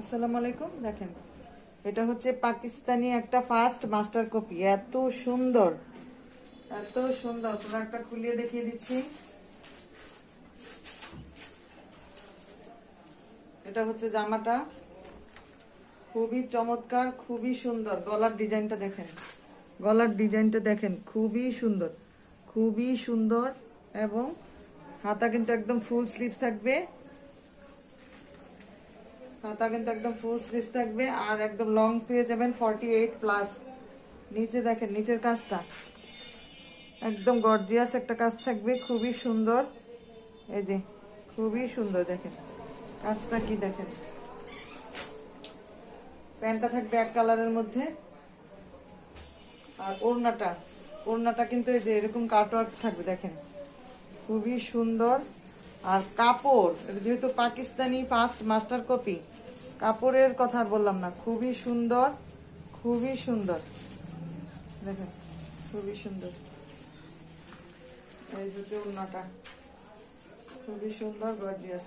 আসসালামু আলাইকুম। দেখেন, এটা হচ্ছে পাকিস্তানি একটা ফার্স্ট মাস্টার কপি। এত সুন্দর, এত সুন্দর। প্রোডাক্টটা খুলিয়ে দেখিয়ে দিচ্ছি। এটা হচ্ছে জামাটা, খুবই চমৎকার, খুবই সুন্দর। গলার ডিজাইনটা দেখেন, গলার ডিজাইনটা দেখেন, খুবই সুন্দর, খুবই সুন্দর। এবং হাতা কিন্তু একদম ফুল স্লিভস থাকবে, হাতা কিন্তু একদম ফুল স্লিভস থাকবে। আর একদম লং পেয়ে যাবেন 48+। নিচে দেখেন, নিচের কাজটা একদম গর্জিয়াস একটা কাজ থাকবে, খুবই সুন্দর। এই যে খুবই সুন্দর, দেখেন কাজটা কি দেখেন। প্যান্টটা থাকবে এক কালারের মধ্যে। আর ওড়নাটা, ওড়নাটা কিন্তু এই যে এরকম কাটওয়ার্ক থাকবে, দেখেন খুবই সুন্দর। আর কাপড়, এটা যেহেতু পাকিস্তানি ফার্স্ট মাস্টার কপি, কাপড়ের কথা বললাম না, খুবই সুন্দর, খুবই সুন্দর। দেখেন খুবই সুন্দর। এই হচ্ছে ওড়নাটা, খুবই সুন্দর, গর্জিয়াস।